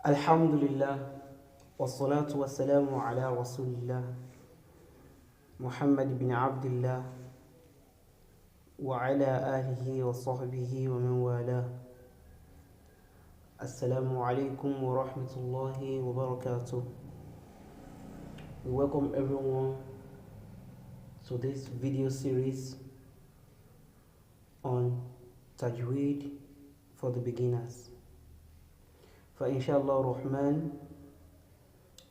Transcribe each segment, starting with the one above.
Alhamdulillah, wassalatu wassalamu ala rasulillah, Muhammad bin Abdullah, wa ala alihi wa sahbihi wa man wala. Assalamu alaikum wa rahmatullahi wa barakatuh. We welcome everyone to this video series on Tajweed for the beginners. For inshallah Rahman,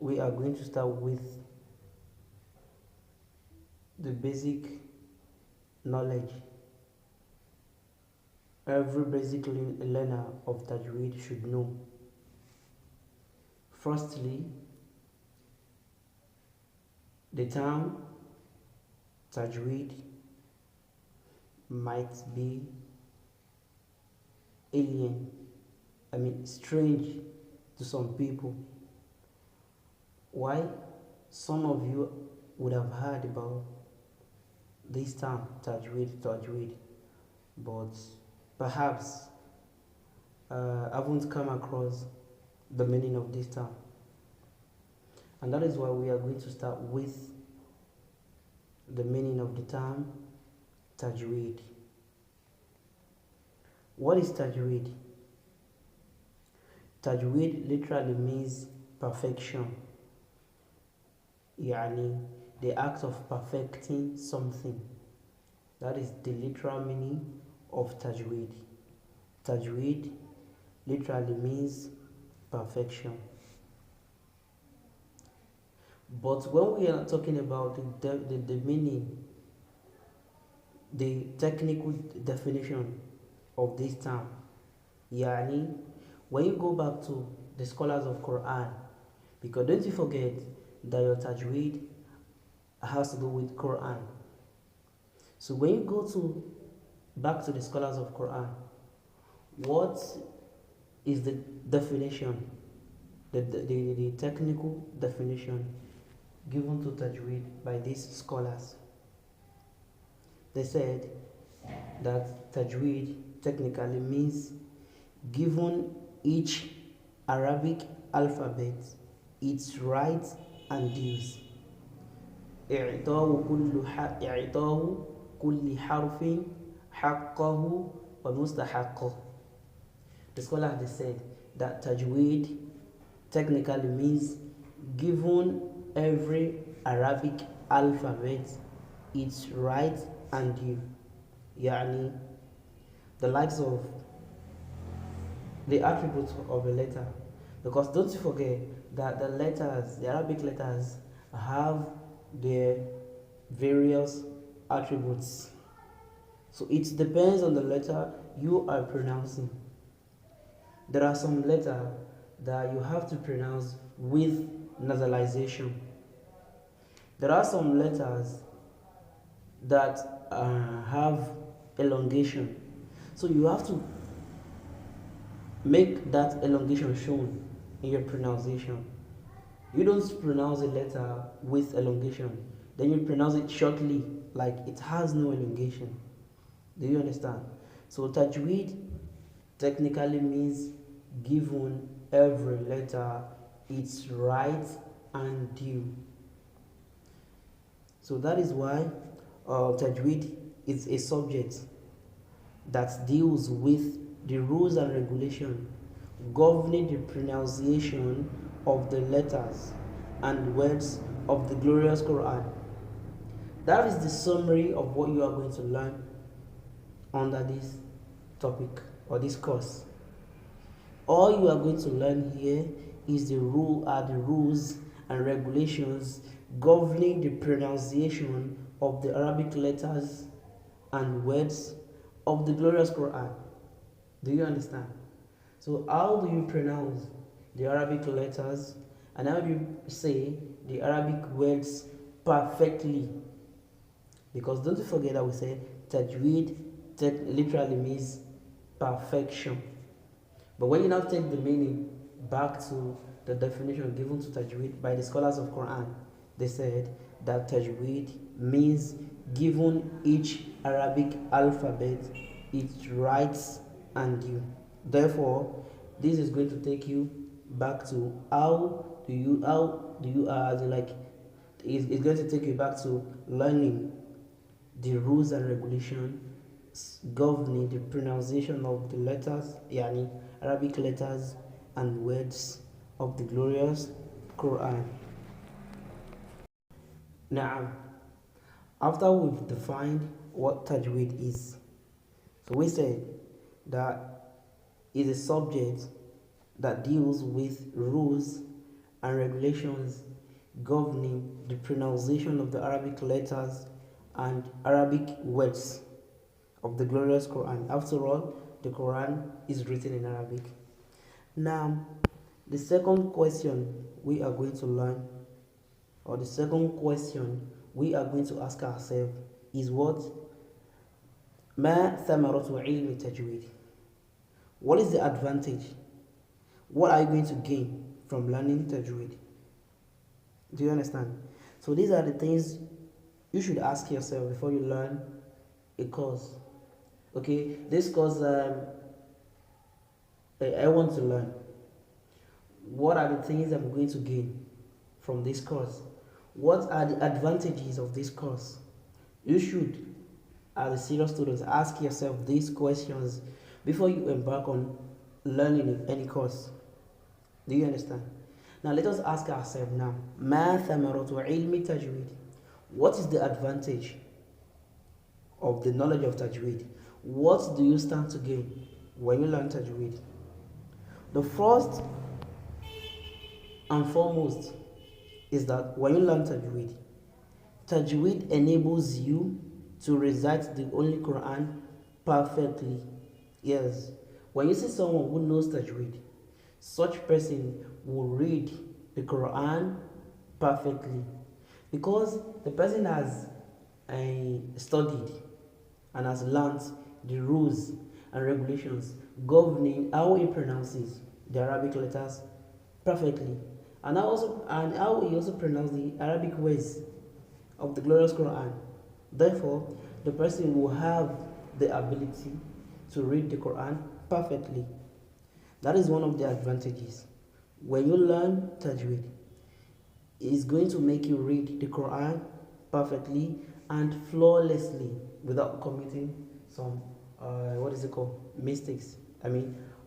we are going to start with the basic knowledge every basic learner of Tajweed should know. Firstly, the term Tajweed might be strange to some people. Why? Some of you would have heard about this term Tajweed, but perhaps haven't come across the meaning of this term. And that is why we are going to start with the meaning of the term Tajweed. What is Tajweed? Tajweed literally means perfection. The act of perfecting something. That is the literal meaning of Tajweed. Tajweed literally means perfection. But when we are talking about the meaning, the technical definition of this term, when you go back to the scholars of Quran, because don't you forget that your Tajweed has to do with Quran. So when you go back to the scholars of Quran, what is the definition, the technical definition given to Tajweed by these scholars? They said that Tajweed technically means given each Arabic alphabet its rights and dues. إعطاء كل حرف حقه ومستحقه. The scholars, they said that Tajweed technically means given every Arabic alphabet its right and due. The likes of the attributes of a letter. Because don't you forget that the Arabic letters have their various attributes. So it depends on the letter you are pronouncing. There are some letters that you have to pronounce with nasalization. There are some letters that have elongation. So you have to make that elongation shown in your pronunciation. You don't pronounce a letter with elongation, then you pronounce it shortly, like it has no elongation. Do you understand? So Tajweed technically means given every letter its right and due. So that is why Tajweed is a subject that deals with the rules and regulations governing the pronunciation of the letters and words of the glorious Quran. That is the summary of what you are going to learn under this topic or this course. All you are going to learn here is the rules and regulations governing the pronunciation of the Arabic letters and words of the glorious Quran. Do you understand? So how do you pronounce the Arabic letters and how do you say the Arabic words perfectly? Because don't you forget that we say Tajweed literally means perfection. But when you now take the meaning back to the definition given to Tajweed by the scholars of Quran, they said that Tajweed means given each Arabic alphabet its rights and due. Therefore, this is going to take you back to how do you as in like it's going to take you back to learning the rules and regulations governing the pronunciation of the letters, yani Arabic letters and words of the glorious Quran. Now, after we've defined what Tajweed is, so we said that it's a subject that deals with rules and regulations governing the pronunciation of the Arabic letters and Arabic words of the glorious Quran. After all, the Quran is written in Arabic. Now, the second question we are going to learn, or the second question we are going to ask ourselves is what? ما ثمرة علم التجويد? What is the advantage? What are you going to gain from learning Tajweed? Do you understand? So these are the things you should ask yourself before you learn a course. Okay, this course I want to learn. What are the things I'm going to gain from this course? What are the advantages of this course? You should, as a serious student, ask yourself these questions before you embark on learning any course. Do you understand? Now let us ask ourselves now, ما ثمرة علم تجويد? What is the advantage of the knowledge of Tajweed? What do you stand to gain when you learn Tajweed? The first and foremost is that when you learn Tajweed, Tajweed enables you to recite the Holy Quran perfectly. Yes, when you see someone who knows Tajweed, such person will read the Quran perfectly because the person has studied and has learnt the rules and regulations governing how he pronounces the Arabic letters perfectly, and how he also pronounces the Arabic words of the glorious Quran. Therefore, the person will have the ability to read the Quran perfectly. That is one of the advantages. When you learn Tajweed, it's going to make you read the Quran perfectly and flawlessly without committing some mistakes.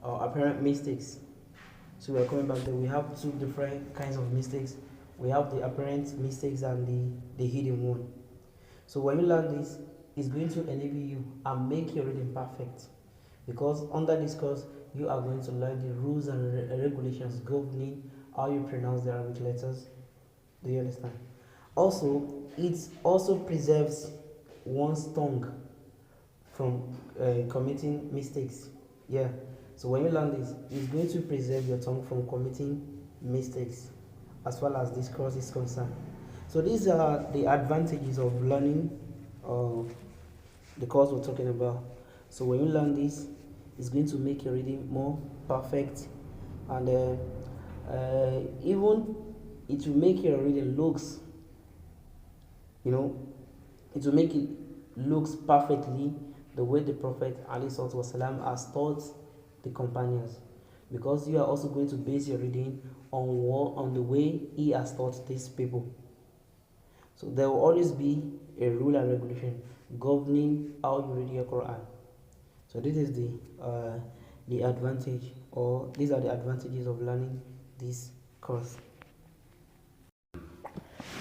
Apparent mistakes. So we're coming back there. We have two different kinds of mistakes. We have the apparent mistakes and the hidden one. So when you learn this, it's going to enable you and make your reading perfect. Because under this course, you are going to learn the rules and regulations governing how you pronounce the Arabic letters. Do you understand? Also, it also preserves one's tongue from committing mistakes. Yeah. So when you learn this, it's going to preserve your tongue from committing mistakes as well as this course is concerned. So these are the advantages of learning the course we're talking about. So when you learn this, it's going to make your reading more perfect, and even it will make your reading looks, it will make it looks perfectly the way the Prophet ﷺ has taught the companions, because you are also going to base your reading on the way he has taught these people. So there will always be a rule and regulation governing how you read your Quran. So this is the advantage, or these are the advantages of learning this course.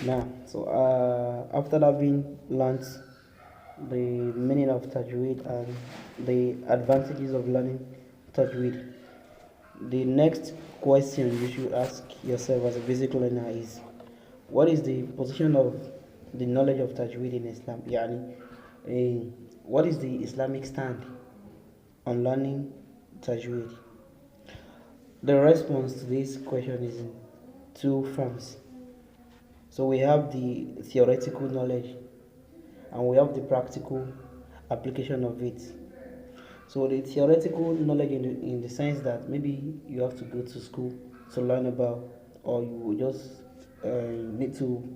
Now, so after having learned the meaning of Tajweed and the advantages of learning Tajweed, the next question you should ask yourself as a basic learner is, what is the position of the knowledge of Tajweed in Islam? What is the Islamic stand on learning Tajweed? The response to this question is in two forms. So we have the theoretical knowledge and we have the practical application of it. So the theoretical knowledge in the sense that maybe you have to go to school to learn about, or you just need to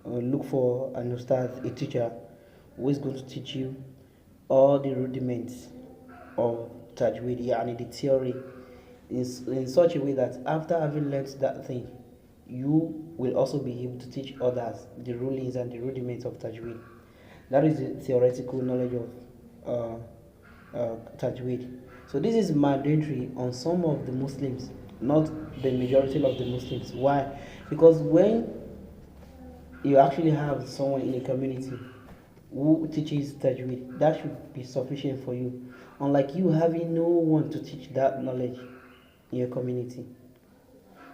look for and start a teacher who is going to teach you all the rudiments of Tajweed, yani the theory in such a way that after having learned that thing, you will also be able to teach others the rulings and the rudiments of Tajweed. That is the theoretical knowledge of Tajweed. So this is mandatory on some of the Muslims, not the majority of the Muslims. Why? Because when you actually have someone in a community who teaches Tajweed, that should be sufficient for you. Unlike you having no one to teach that knowledge in your community.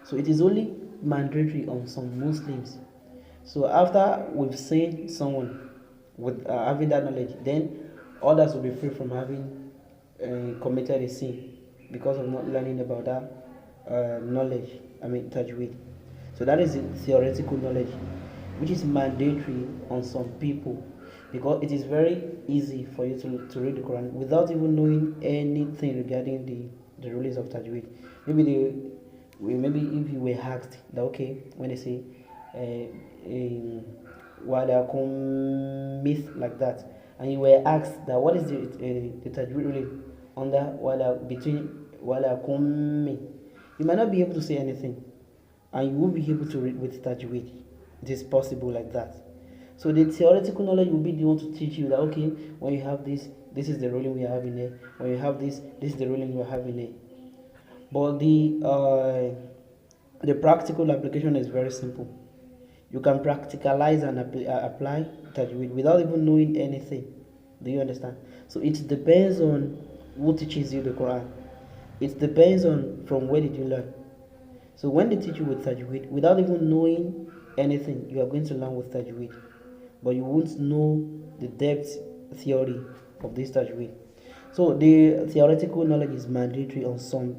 So it is only mandatory on some Muslims. So after we've seen someone with having that knowledge, then others will be free from having committed a sin because of not learning about that knowledge. I mean Tajweed. So that is the theoretical knowledge, which is mandatory on some people, because it is very easy for you to read the Quran without even knowing anything regarding the rulings of Tajweed. Maybe if you were asked that, okay, when they say walakum myth like that, and you were asked that what is the Tajweed ruling under wala between walakum, you might not be able to say anything, and you won't be able to read with Tajweed. It is possible like that. So the theoretical knowledge will be the one to teach you that, okay, when you have this, this is the ruling we are having here. When you have this, this is the ruling you are having here. But the practical application is very simple. You can practicalize and apply Tajweed without even knowing anything. Do you understand? So it depends on who teaches you the Quran. It depends on from where did you learn. So when they teach you with Tajweed, without even knowing anything, you are going to learn with Tajweed. But you won't know the depth theory of this Tajweed. So the theoretical knowledge is mandatory on some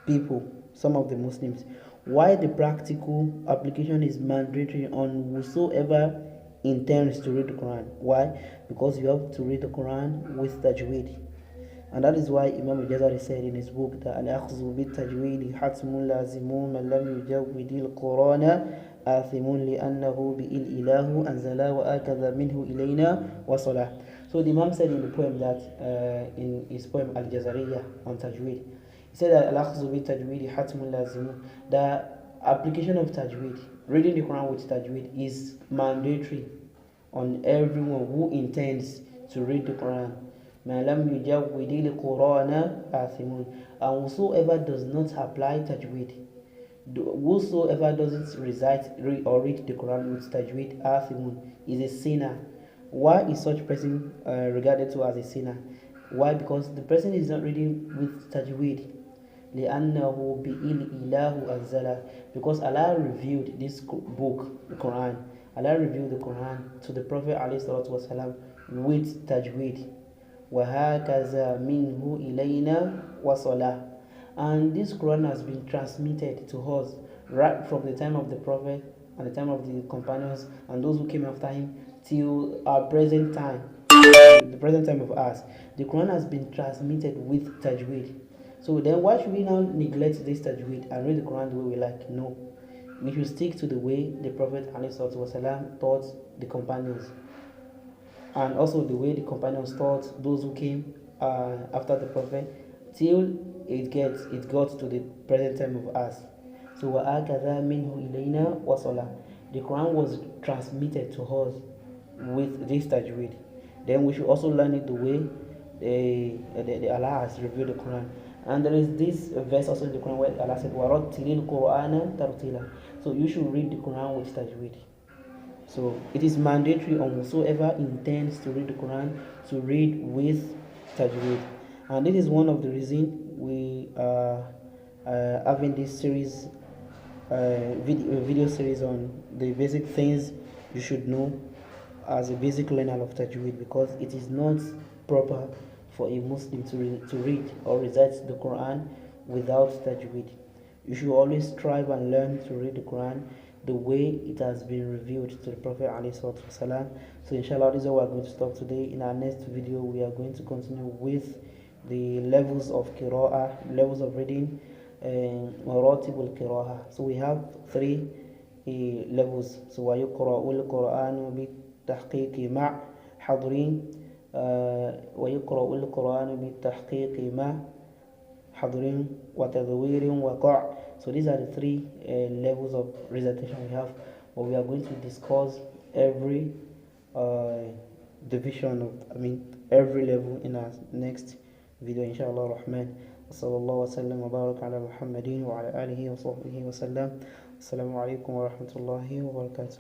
people, some of the Muslims. Why the practical application is mandatory on whosoever intends to read the Quran. Why? Because you have to read the Quran with Tajweed. And that is why Imam al-Jazari said in his book that al-akhzu bit-tajweedi hatmun lazimun man lam yujawwidi al-Qur'ana athimun li'annahu bi'il-ilahu anzala wa akadha minhu ilayna wa salah. So the Imam said in the poem that, in his poem Al-Jazariyah on Tajweed, he said that al-akhzu bit-tajweedi hatmun lazimun, the application of Tajweed, reading the Quran with Tajweed, is mandatory on everyone who intends to read the Quran. And whosoever does not apply Tajweed, whosoever doesn't recite or read the Quran with Tajweed, is a sinner. Why is such person regarded to as a sinner? Why? Because the person is not reading with Tajweed. لأنه بإله أنزله, because Allah revealed this book, the Quran. Allah revealed the Quran to the Prophet ﷺ with Tajweed. وَهَكَذَا مِنْهُ إِلَيْنَا وَصَلَةً. And this Quran has been transmitted to us right from the time of the Prophet and the time of the companions and those who came after him till our present time, the present time of us. The Quran has been transmitted with Tajweed. So then why should we now neglect this Tajweed and read the Quran the way we like? No. We should stick to the way the Prophet ﷺ taught the companions, and also the way the companions taught those who came after the Prophet, till it got to the present time of us. So وَآكَذَا مِنْهُ إِلَيْنَا وَصَلَةً. The Quran was transmitted to us with this Tajweed. Then we should also learn it the way the Allah has revealed the Quran. And there is this verse also in the Quran where Allah said وَرَتِّلِ الْقُرْآنَ تَرْتِيلًا. So you should read the Quran with Tajweed. So it is mandatory on whosoever intends to read the Quran to read with Tajweed. And this is one of the reasons we are having this series, video series on the basic things you should know as a basic learner of Tajweed, because it is not proper for a Muslim to read or recite the Quran without Tajweed. You should always strive and learn to read the Quran the way it has been revealed to the Prophet ﷺ. So inshallah, this is what we are going to stop today. In our next video, we are going to continue with the levels of qira'ah, levels of reading, maratibul qira'ah. So we have three levels. So وَيُقْرَأُ الْقُرْآنُ بِالتَّحْقِيقِ مَعْ حَضْرٍ وَيُقْرَأُ الْقُرْآنُ بِالتَّحْقِيقِ مَعْ حضر وتذوير وقع. So these are the three levels of recitation we have, but we are going to discuss every division of, every level in our next video inshallah rahman. وصلى الله وسلم وبارك على محمد وعلى آله وصحبه وسلم. السلام عليكم ورحمة الله وبركاته.